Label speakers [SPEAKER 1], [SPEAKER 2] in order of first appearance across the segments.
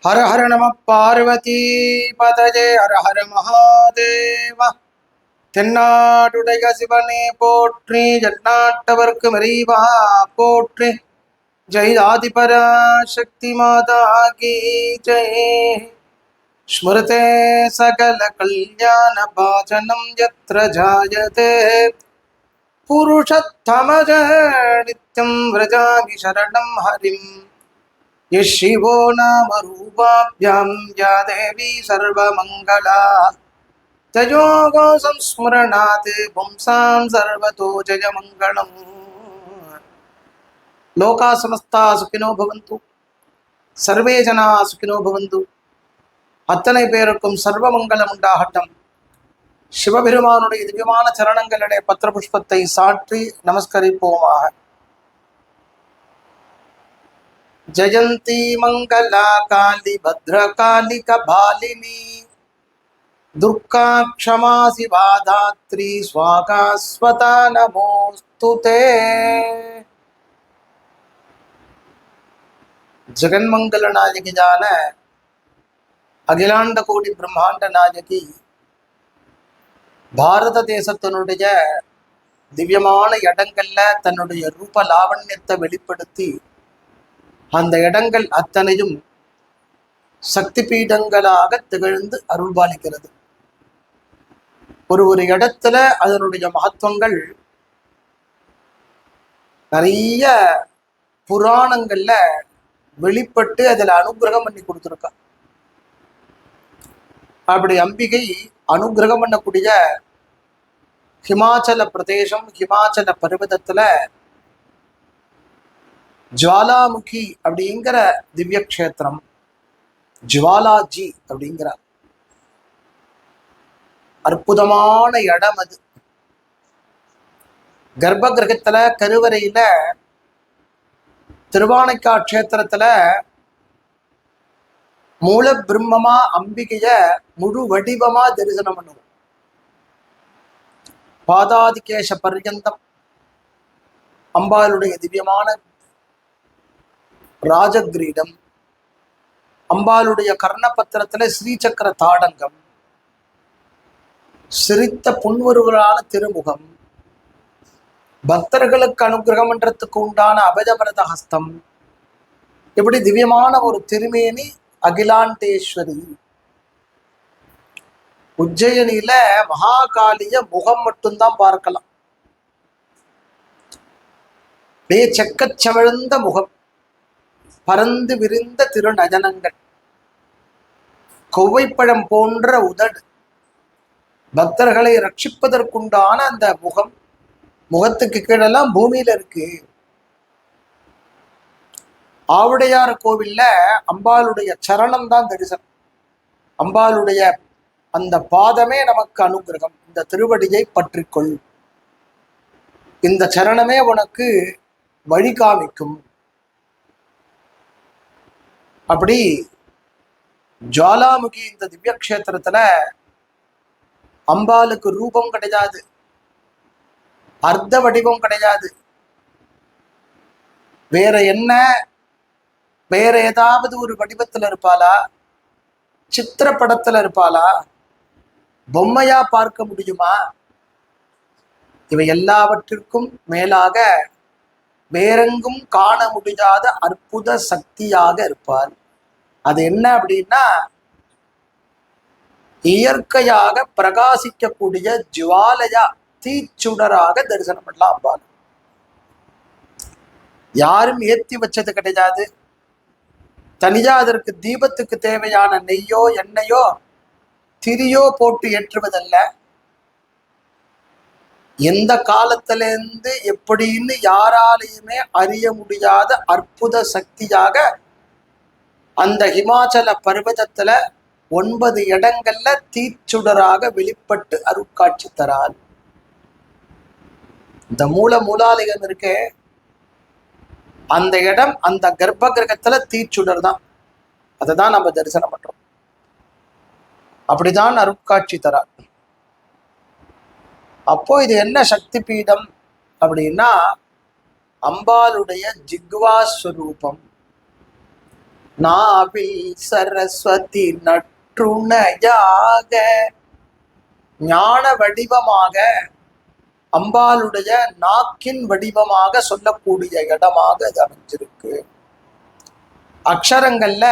[SPEAKER 1] ஹர ஹர நம பார்வதி பதஜே ஹர ஹர மகாதேவ. தென்னாடுடைய சிவனே போற்றி, ஜன்னாட்டவர்க்கு மறைவா போற்றி. ஜெய் ஆதிபராசக்தி மாதா கி ஜெய். ஸ்மிருதே சகல கல்யாண பாஜனம் யத்ர ஜாயதே புருஷத்தமஜ நித்யம் व्रजामि शरणं हरिम्. शिवो नाम रूपाभ्यां या देवी सर्वमङ्गला. तयोगो संस्मरणात् पुंसां सर्वतो जयमङ्गलम्. लोका समस्ता सुखिनो भवन्तु, सर्वे जना सुखिनो भवन्तु. அத்தனை பேருக்கும் சர்வமங்கலம் உண்டாகட்டும். சிவபெருமானுடைய திவ்யமான சரணங்களிலே பத்திர புஷ்பத்தை சாற்றி நமஸ்கரிப்போமாக. जयंती मंगला काली भद्रकाली कपालिनी दुर्गा क्षमा शिवा धात्री स्वाहा स्वता नमोस्तुते. जगन्मंगल नायकी जान अखिलांड कोटि ब्रह्मांड नायकी பாரத தேசத்தினுடைய திவ்யமான இடங்கள்ல தன்னுடைய ரூப லாவண்யத்தை வெளிப்படுத்தி அந்த இடங்கள் அத்தனையும் சக்தி பீடங்களாக திகழ்ந்து அருள்பாலிக்கிறது. ஒரு இடத்துல அதனுடைய மகத்துவங்கள் நிறைய புராணங்கள்ல வெளிப்பட்டு அதில் அனுகிரகம் பண்ணி கொடுத்துருக்கா. அப்படி அம்பிகை அனுகிரகம் பண்ணக்கூடிய ஹிமாச்சல பிரதேசம், ஹிமாச்சல பர்வதத்துல ஜுவாலாமுகி அப்படிங்கிற திவ்ய கஷேத்திரம், ஜுவாலாஜி அப்படிங்கிற அற்புதமான இடம் அது. கர்ப்ப கிரகத்துல கருவறையில திருவானைக்கா கஷேத்திரத்துல மூல பிரம்மமா அம்பிகைய முழு வடிவமா தரிசனம் பண்ணுவோம். பாதாதிகேஷ பர்யந்தம் அம்பாளுடைய திவ்யமான ராஜகிரீடம், அம்பாளுடைய கர்ணபத்திரத்துல ஸ்ரீசக்கர தாடங்கம், சிரித்த புன்வருவரான திருமுகம், பக்தர்களுக்கு அனுகிரகம் பண்றதுக்கு உண்டான அபஜபரத ஹஸ்தம், இப்படி திவ்யமான ஒரு திருமேனி அகிலாண்டேஸ்வரி. உஜ்ஜயினியில மகாகாலிய முகம் மட்டும்தான் பார்க்கலாம். செக்கச்சமிழ்ந்த முகம், பரந்து விரிந்த திருநயனங்கள், கொவ்வைப்பழம் போன்ற உதடு, பக்தர்களை ரட்சிப்பதற்குண்டான அந்த முகம், முகத்துக்கு கீழெல்லாம் பூமியில இருக்கு. ஆவுடையார் கோவில்ல அம்பாளுடைய சரணம் தான் தரிசனம். அம்பாளுடைய அந்த பாதமே நமக்கு அனுகிரகம். இந்த திருவடியை பற்றிக்கொள், இந்த சரணமே உனக்கு வழி காமிக்கும். அப்படி ஜுவாலாமுகி இந்த திவ்ய கஷேத்திரத்துல அம்பாளுக்கு ரூபம் கிடையாது, அர்த்த வடிவம் கிடையாது. வேற ஏதாவது ஒரு வடிவத்துல இருப்பாளா, சித்திரப்படத்துல இருப்பாளா, பொம்மையா பார்க்க முடியுமா? இவை எல்லாவற்றிற்கும் மேலாக வேறெங்கும் காண முடியாத அற்புத சக்தியாக இருப்பார். அது என்ன அப்படின்னா, இயற்கையாக பிரகாசிக்கக்கூடிய ஜுவாலையா, தீச்சுடராக தரிசனம் பண்ணலாம் அம்பாள். யாரும் ஏற்றி வச்சது கிடையாது. தனியா அதற்கு தீபத்துக்கு தேவையான நெய்யோ எண்ணெயோ திரியோ போட்டு ஏற்றுவதல்ல. எந்த காலத்திலிருந்து எப்படின்னு யாராலையுமே அறிய முடியாத அற்புத சக்தியாக அந்த ஹிமாச்சல பர்வதத்துல 9 இடங்கள்ல தீச்சுடராக வெளிப்பட்டு அருட்காட்சி தரார். இந்த மூலாலயம் இருக்கே, அந்த இடம், அந்த கர்ப்ப கிரகத்துல தீச்சுடர் தான். அதை தான் நம்ம தரிசனம் பண்றோம். அப்படிதான் அருட்காட்சி தரார். அப்போ இது என்ன சக்தி பீடம் அப்படின்னா, அம்பாளுடைய ஜிக்வா ஸ்வரூபம், நாவில் சரஸ்வதி நற்றுணையாக ஞான வடிவமாக அம்பாளுடைய நாக்கின் வடிவமாக சொல்லக்கூடிய இடமாக அது அமைஞ்சிருக்கு. அக்ஷரங்கள்ல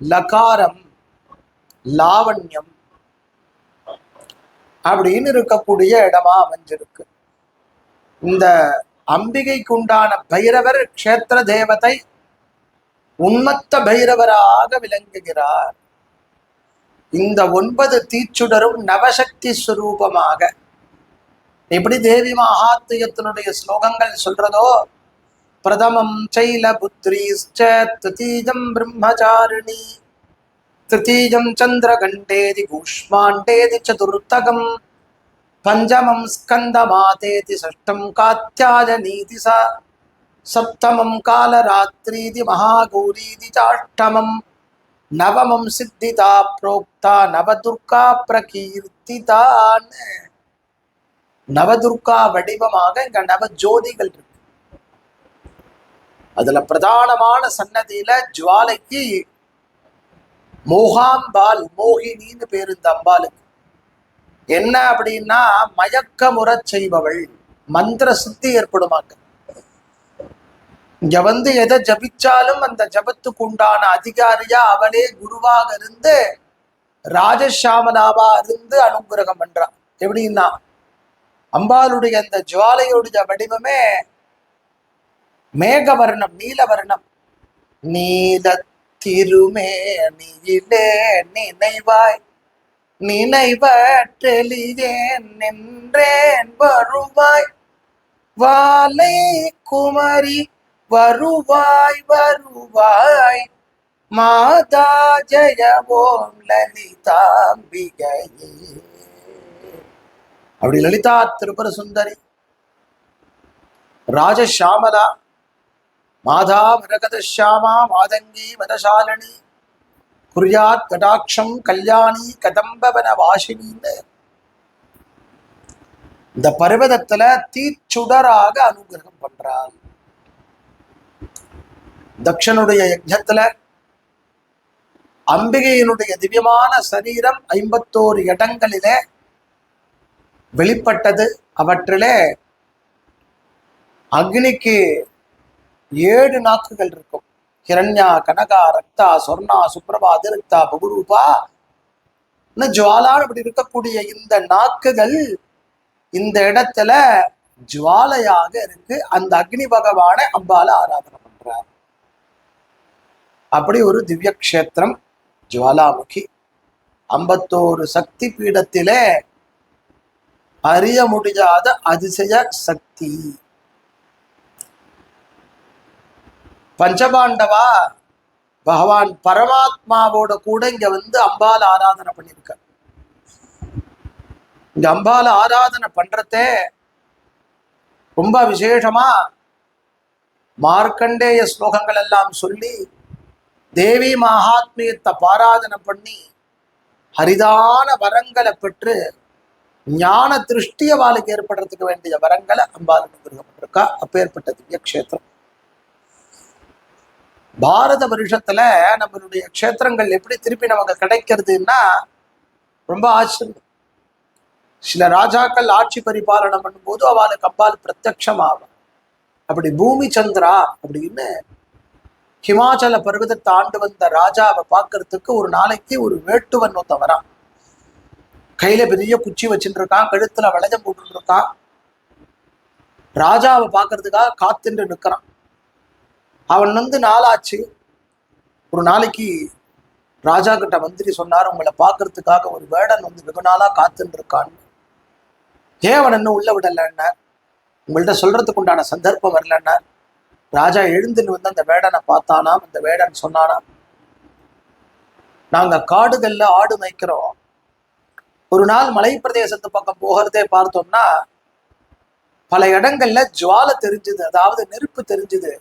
[SPEAKER 1] லகாரம், லாவண்யம் அப்படின்னு இருக்கக்கூடிய இடமா அமைஞ்சிருக்கு. இந்த அம்பிகைக்கு உண்டான பைரவர் க்ஷேத்திர தேவதை உன்மத்த பைரவராக விளங்குகிறார். இந்த 9 தீச்சுடரும் நவசக்தி ஸ்வரூபமாக எப்படி தேவி மகாத்மியத்தினுடைய ஸ்லோகங்கள் சொல்றதோ, பிரதமம் சைல புத்ரீஸ்ச த்விதீயம் பிரம்மச்சாரிணி திருத்தீயம் சந்திரகண்டேதி கூஷ்மாண்டேதி சதுர்த்தகம் பஞ்சமம் ஸ்கந்தமாதேதி ஷஷ்டம் காத்யாயனீதி ச சப்தமம் காலராத்ரீதி மகாகௌரீதி சாஷ்டமம் நவமம் சித்திதா புரோக்தா நவதுர்கா பிரகீர்த்திதான். நவதுர்கா வடிவமாக இங்க நவ ஜோதிகள் இருக்கு. அதுல பிரதானமான சன்னதியில ஜுவாலைக்கு மோகாம்பால், மோகினின்னு பேரு இந்த அம்பாளுக்கு. என்ன அப்படின்னா மயக்கமுற செய்பவள், மந்திர சித்தி ஏற்படுமாங்க. இங்க எதை ஜபிச்சாலும் அந்த ஜபத்துக்கு உண்டான அதிகாரியா அவளே குருவாக இருந்து ராஜஷாமலாவா இருந்து அனுகிரகம் பண்றான். எப்படின்னா அம்பாளுடைய அந்த ஜுவாலையுடைய வடிவமே மேகவர்ணம், நீலவர்ணம். நீல திருமேனியிலே நினைவாய் நினைவற்றெளியேன் நின்றேன் வருவாய் வாலை குமரி வருவாய் வருவாய் மாதா ஜெய ஓம் லலிதாம்பிகையே. அப்படி லலிதா திரிபுர சுந்தரி, ராஜஷாமலா, மாதா மரகதஷாமா மாதங்கி மதசாலினி குறியாத் கடாட்சம் கல்யாணி கதம்பவன வாசினின்னு இந்த பர்வதத்துல தீச்சுடராக அனுகிரகம் பண்றாள். தக்ஷனுடைய யஜ்ஞத்துல அம்பிகையினுடைய திவ்யமான சரீரம் 51 இடங்களிலே வெளிப்பட்டது. அவற்றிலே அக்னிக்கு 7 நாக்குகள் இருக்கும். ஹிரண்யா, கனகா, ரக்தா, சொர்ணா, சுப்ரபா, அதிருக்தா, பகுரூபா, ஜுவாலான்னு இப்படி இருக்கக்கூடிய இந்த நாக்குகள் இந்த இடத்துல ஜுவாலையாக இருக்கு. அந்த அக்னி பகவான அம்பால ஆராதனை பண்றார். அப்படி ஒரு திவ்ய கஷேத்திரம் ஜுவாலாமுகி. 51 சக்தி பீடத்திலே அறிய முடியாத அதிசய சக்தி. பஞ்சபாண்டவா பகவான் பரமாத்மாவோட கூட இங்க அம்பால ஆராதனை பண்ணிருக்க. இங்க அம்பால ஆராதனை பண்றதே ரொம்ப விசேஷமா மார்க்கண்டேய ஸ்லோகங்கள் எல்லாம் சொல்லி தேவி மகாத்மியத்தை பாராதனை பண்ணி ஹரிதான வரங்களை பெற்று ஞான திருஷ்டிய வாழ்க்கை ஏற்படுறதுக்கு வேண்டிய வரங்களை அம்பாள் அனுகிரகப்பட்டிருக்கா. அப்பேற்பட்ட திவ்ய கஷேத்திரம். பாரத வருஷத்துல நம்மளுடைய க்ஷேத்திரங்கள் எப்படி திருப்பி நமக்கு கிடைக்கிறதுன்னா ரொம்ப ஆச்சரியம். சில ராஜாக்கள் ஆட்சி பரிபாலனம் பண்ணும்போது அவளுக்கு அம்பாள் பிரத்யட்சமாகும். அப்படி பூமி சந்திரா அப்படின்னு ஹிமாச்சல பர்வதத்தை ஆண்டு வந்த ராஜாவை பார்க்கறதுக்கு ஒரு நாளைக்கு ஒரு வேட்டுவன் ஒருத்தன் வரான். கையில பெரிய குச்சி வச்சுட்டு இருக்கான், கழுத்துல வளையம் போட்டு இருக்கான். ராஜாவை பார்க்கறதுக்காக காத்துட்டு நிற்கிறான். அவன் நாளாச்சு. ஒரு நாளைக்கு ராஜா கிட்ட மந்திரி சொன்னார், உங்களை பார்க்கறதுக்காக ஒரு வேடன் வெகு நாளா காத்துட்டு இருக்கான்னு. ஏன் அவன் இன்னும் உள்ள விடலன்னா, உங்கள்கிட்ட சொல்றதுக்கு உண்டான சந்தர்ப்பம் வரலன்னா. ராஜா எழுந்துன்னு அந்த வேடனை பார்த்தானாம். அந்த வேடன் சொன்னானாம், நாங்க காடுகள்ல ஆடு மேய்க்கிறோம். ஒரு நாள் மலை பிரதேசத்து பக்கம் போகிறதே பார்த்தோம்னா பல இடங்கள்ல ஜுவாலை தெரிஞ்சுது, அதாவது நெருப்பு தெரிஞ்சுது.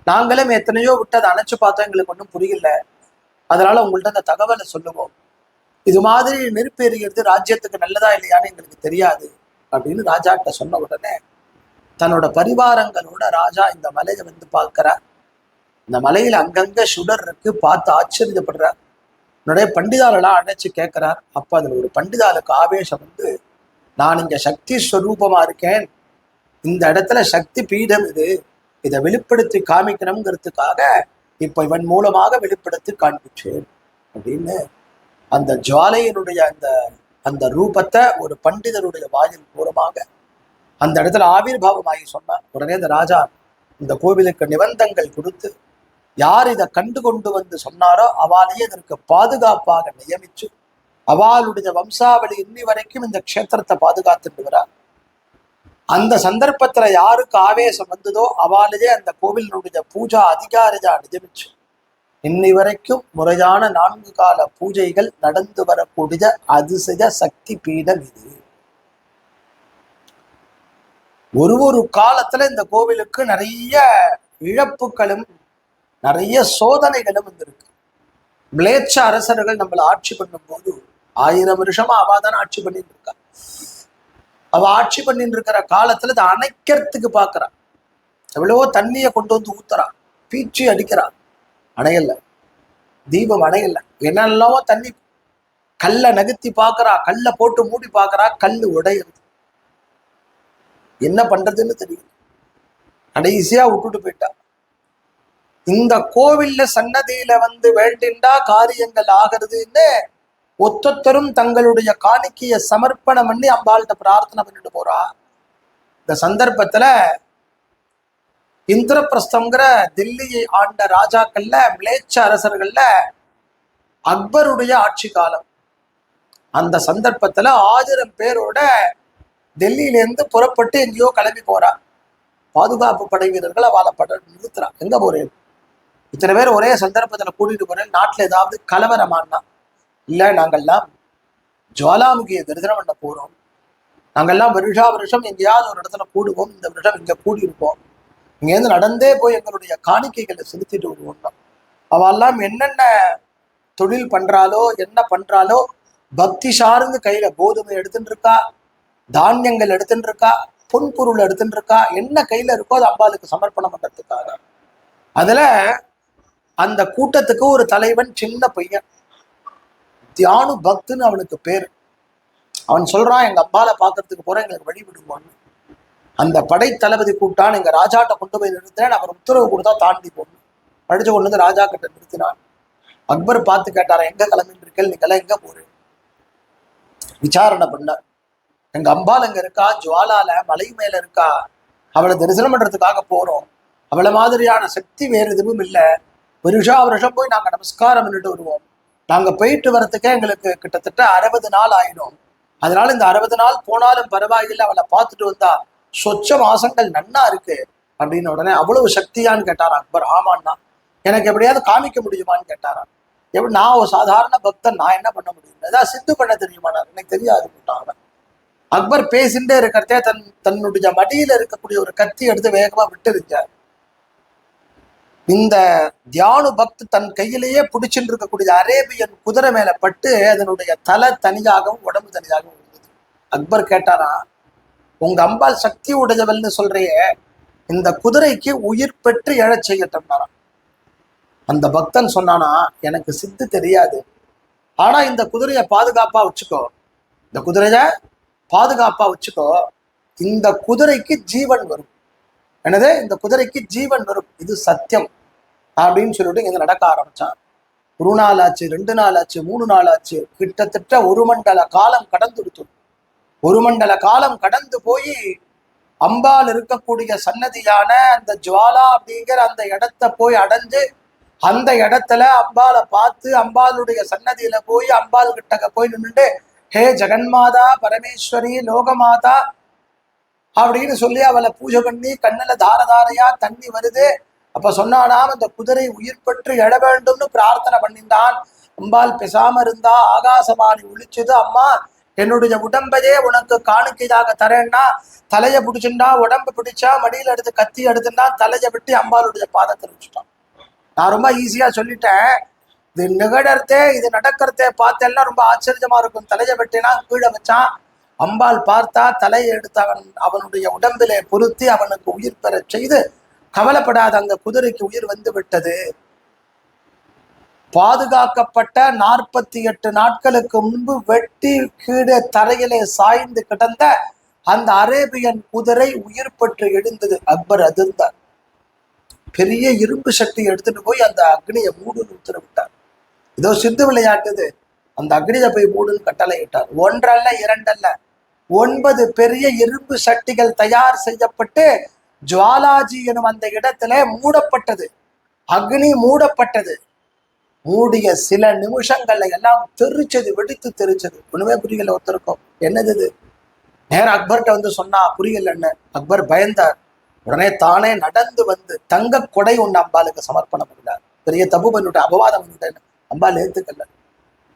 [SPEAKER 1] நாங்களும் எத்தனையோ விட்டு அதை அணைச்சு பார்த்தோம், எங்களுக்கு ஒன்றும் புரியல. அதனால உங்கள்ட்ட அந்த தகவலை சொல்லுவோம். இது மாதிரி நெருப்பு எறிகிறது ராஜ்யத்துக்கு நல்லதா இல்லையான்னு எங்களுக்கு தெரியாது அப்படின்னு ராஜாட்ட சொன்ன உடனே தன்னோட பரிவாரங்களோட ராஜா இந்த மலையை பார்க்கிறார். இந்த மலையில அங்கங்க சுடர் இருக்கு, பார்த்து ஆச்சரியப்படுறார். என்னுடைய பண்டிதாலெல்லாம் அழைச்சு கேட்கிறார். அப்ப அதுல ஒரு பண்டிதாளுக்கு ஆவேசம் வந்து, நான் இங்க சக்தி ஸ்வரூபமா இருக்கேன், இந்த இடத்துல சக்தி பீடம் இது, இதை வெளிப்படுத்தி காமிக்கணுங்கிறதுக்காக இப்ப இவன் மூலமாக வெளிப்படுத்தி காண்பிச்சேன் அப்படின்னு அந்த ஜுவாலையினுடைய அந்த அந்த ரூபத்தை ஒரு பண்டிதருடைய வாயில் மூலமாக அந்த இடத்துல ஆவிர்வாவமாகி சொன்னார். உடனே இந்த ராஜா இந்த கோவிலுக்கு நிபந்தங்கள் கொடுத்து, யார் இதை கண்டு கொண்டு வந்து சொன்னாரோ அவளையே இதற்கு பாதுகாப்பாக நியமிச்சு அவளுடைய வம்சாவளி இன்னி வரைக்கும் இந்த க்ஷேத்திரத்தை பாதுகாத்துட்டு வரார். அந்த சந்தர்ப்பத்துல யாருக்கு ஆவேசம் வந்ததோ அவளையே அந்த கோவிலினுடைய பூஜா அதிகாரியா நியமிச்சு இன்னி வரைக்கும் முறையான 4 கால பூஜைகள் நடந்து வரக்கூடிய அதிசய சக்தி பீடம் இது. ஒரு காலத்துல இந்த கோவிலுக்கு நிறைய இழப்புகளும் நிறைய சோதனைகளும் வந்திருக்கு. மிளேச்ச அரசர்கள் நம்மளை ஆட்சி பண்ணும் போது 1000 வருஷமா அவாதான் ஆட்சி பண்ணிட்டு இருக்கா. அவ ஆட்சி பண்ணிட்டு இருக்கிற காலத்துல இதை அணைக்கிறதுக்கு பாக்குறான். எவ்வளவோ தண்ணியை கொண்டு வந்து ஊத்துறான், பீச்சி அடிக்கிறான், அணையல, தீபம் அணையல, என்னெல்லாமோ தண்ணி, கல்லை நகர்த்தி பாக்குறா, கல்லை போட்டு மூடி பாக்குறா, கல்லு உடையுது. என்ன பண்றதுன்னு தெரியல, கடைசியா விட்டுட்டு போயிட்டா. இந்த கோவில்ல சன்னதியில வந்து வேண்டிண்டா காரியங்கள் ஆகிறதுன்னு ஒத்தொத்தரும் தங்களுடைய காணிக்கையை சமர்ப்பணம் பண்ணி அம்பாள்கிட்ட பிரார்த்தனை பண்ணிட்டு போறா. இந்த சந்தர்ப்பத்துல இந்திரபிரஸ்தம்ங்கிற தில்லியை ஆண்ட ராஜாக்கள்ல மிளேச்ச அரசர்கள்ல அக்பருடைய ஆட்சி காலம். அந்த சந்தர்ப்பத்துல 1000 பேரோட டெல்லியிலேருந்து புறப்பட்டு எங்கேயோ கிளம்பி போறா. பாதுகாப்பு படை வீரர்கள் அவளை நிறுத்துறா. எங்க போறேன், இத்தனை பேர் ஒரே சந்தர்ப்பத்துல கூட்டிட்டு போறேன், நாட்டுல ஏதாவது கலவரமானா? இல்ல, நாங்கள்லாம் ஜுவாலாமுகியை தரிசனம் பண்ண போறோம், நாங்கள்லாம் வருஷம் எங்கேயாவது ஒரு இடத்துல கூடுவோம், இந்த வருஷம் இங்க கூடியிருப்போம், இங்கேருந்து நடந்தே போய் எங்களுடைய காணிக்கைகளை செலுத்திட்டு வருவோம். அவெல்லாம் என்னென்ன தொழில் பண்றாளோ என்ன பண்றாளோ பக்தி சார்ந்து கையில கோதுமை எடுத்துட்டு இருக்கா, தானியங்கள் எடுத்துட்டு இருக்கா, பொன்பொருள் எடுத்துட்டு இருக்கா, என்ன கையில இருக்கோ அது அம்பாளுக்கு சமர்ப்பணம் பண்றதுக்காக. அதுல அந்த கூட்டத்துக்கு ஒரு தலைவன், சின்ன பையன், தியானு பக்துன்னு அவனுக்கு பேரு. அவன் சொல்றான், எங்க அம்பாலை பாக்குறதுக்கு போறேன், எங்களுக்கு வழி விடுவான்னு. அந்த படை தளபதி கூட்டான், எங்க ராஜாட்ட கொண்டு போய் நிறுத்தினேன், அவர் உத்தரவு கொடுத்தா தாண்டி போகணும். படிச்சு கொண்டு வந்து ராஜா கிட்ட நிறுத்தினான். அக்பர் பார்த்து கேட்டாரா, எங்க கிளம்பிட்டு இருக்கல், நீங்கெல்லாம் எங்க போறேன்? விசாரணை பண்ணார். எங்க அம்பாள் அங்க இருக்கா, ஜுவாலால மலை மேல இருக்கா, அவளை தரிசனம் பண்றதுக்காக போறோம், அவளை மாதிரியான சக்தி வேறு எதுவும் இல்லை, வருஷம் போய் நாங்க நமஸ்காரம் பண்ணிட்டு வருவோம், நாங்க போயிட்டு வரத்துக்கே எங்களுக்கு கிட்டத்தட்ட 60 நாள் ஆயிடும், அதனால இந்த 60 நாள் போனாலும் பரவாயில்லை, அவளை பார்த்துட்டு வந்தா சொச்ச மாசங்கள் நன்னா இருக்கு அப்படின்னு. உடனே அவ்வளவு சக்தியான்னு கேட்டாரா அக்பர். ஆமான்னா, எனக்கு எப்படியாவது காமிக்க முடியுமான்னு கேட்டாரா. எப்படி, நான் ஒரு சாதாரண பக்தன், நான் என்ன பண்ண முடியும், ஏதாவது சித்து பண்ண தெரியுமாண்ணா? எனக்கு தெரியாது கூட்டாங்க. அக்பர் பேசிண்டே இருக்கிறதே தன்னுடைய மடியில இருக்கக்கூடிய ஒரு கத்தி எடுத்து வேகமா விட்டுருச்சார். இந்த தியானு பக்து தன் கையிலேயே பிடிச்சுட்டு இருக்கக்கூடிய அரேபியன் குதிரை மேல பட்டு அதனுடைய தலை தனியாகவும் உடம்பு தனியாகவும் இருந்தது. அக்பர் கேட்டாரா, உங்க அம்பாள் சக்தி உடையவள்னு சொல்றையே, இந்த குதிரைக்கு உயிர் பெற்று எழச் செய்யட்டோம்னாராம். அந்த பக்தன் சொன்னானா, எனக்கு சித்து தெரியாது, ஆனா இந்த குதிரையை பாதுகாப்பா வச்சுக்கோ, இந்த குதிரைய பாதுகாப்பா வச்சுக்கோ, இந்த குதிரைக்கு ஜீவன் வரும். என்னது, இந்த குதிரைக்கு ஜீவன் வரும், இது சத்தியம் அப்படின்னு சொல்லிட்டு இங்க நடக்க ஆரம்பிச்சான். 1 நாள் ஆச்சு, 2 நாள் ஆச்சு, 3 நாள் ஆச்சு, கிட்டத்தட்ட 1 மண்டல காலம் கடந்துடுத்து. 1 மண்டல காலம் கடந்து போய் அம்பாள் இருக்கக்கூடிய சன்னதியான அந்த ஜுவாலா அப்படிங்கிற அந்த இடத்த போய் அடைஞ்சு, அந்த இடத்துல அம்பாளை பார்த்து அம்பாளுடைய சன்னதியில போய் அம்பாள் கிட்ட போய் நின்றுட்டு, ஹே ஜெகன்மாதா பரமேஸ்வரி லோகமாதா அப்படின்னு சொல்லி அவளை பூஜை பண்ணி கண்ணுல தாரதாரையா தண்ணி வருது. அப்ப சொன்னானாம், அந்த குதிரை உயிர் பெற்று எழ வேண்டும்னு பிரார்த்தனை பண்ணிட்டான். அம்பாள் பேசாம இருந்தா, ஆகாசவாணி ஒழிச்சுது, அம்மா என்னுடைய உடம்பையே உனக்கு காணிக்கையாக தரேன்னா, தலையை பிடிச்சுட்டா, உடம்பு பிடிச்சா, மடியில எடுத்து கத்தி எடுத்துட்டா, தலையை விட்டு அம்பாளுடைய பாதத்தை வச்சுட்டான். நான் ரொம்ப ஈஸியா சொல்லிட்டேன், இது நிகழறதே, இது நடக்கிறதே பார்த்தேன்னா ரொம்ப ஆச்சரியமா இருக்கும். தலையை வெட்டினா கீழே வச்சான், அம்பாள் பார்த்தா, தலையை எடுத்து அவனுடைய உடம்பிலே பொருத்தி அவனுக்கு உயிர் பெற செய்து கவலைப்படாத, அந்த குதிரைக்கு உயிர் வந்து விட்டது. பாதுகாக்கப்பட்ட 48 நாட்களுக்கு முன்பு வெட்டி கீழே தரையிலே சாய்ந்து கிடந்த அந்த அரேபியன் குதிரை உயிர் பெற்று எழுந்தது. அக்பர் அதிர்ந்தார். பெரிய இரும்பு சக்தி எடுத்துட்டு போய் அந்த அக்னியை மூடுன்னு உத்தரவிட்டார். இதோ சித்து விளையாட்டுது, அந்த அக்னியை போய் மூடுன்னு கட்டளை இட்டார். ஒன்றல்ல இரண்டல்ல 9 பெரிய இரும்பு சட்டிகள் தயார் செய்யப்பட்டு ஜுவாலாஜி எனும் அந்த இடத்துல மூடப்பட்டது. அக்னி மூடப்பட்டது. மூடிய சில நிமிஷங்கள்ல எல்லாம் தெரிச்சது, வெடித்து தெரிச்சது. ஒண்ணுமே புரியல ஒருத்தருக்கும். என்னது இது? நேரம் அக்பர்கிட்ட வந்து சொன்னா புரியலன்னு. அக்பர் பயந்தார். உடனே தானே நடந்து வந்து தங்க கொடை ஒண்ணு அம்பாளுக்கு சமர்ப்பணம் பண்ணார். பெரிய தப்பு பண்ணிவிட்டேன், அபவாதம் பண்ணிட்டேன். அம்பாள் ஏத்துக்கல.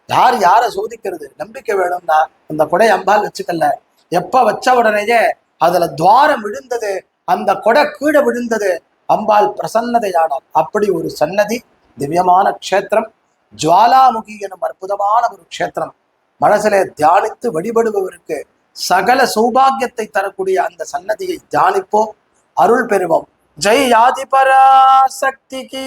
[SPEAKER 1] யார் யாரை சோதிக்கிறது? நம்பிக்கை வேணும்னா அந்த கொடை அம்பாள் வச்சுக்கல. எப்ப வச்ச உடனேயே அதுல துவாரம் விழுந்தது, அந்த கொடை கீழே விழுந்தது. அம்பாள் பிரசன்னதையானார். அப்படி ஒரு சன்னதி, திவ்யமான க்ஷேத்திரம், ஜுவாலாமுகி எனும் அற்புதமான ஒரு க்ஷேத்திரம். மனசிலே தியானித்து வழிபடுபவருக்கு சகல சௌபாகியத்தை தரக்கூடிய அந்த சன்னதியை தியானிப்போம், அருள் பெறுவோம். ஜெய் ஆதிபராசக்திக்கு.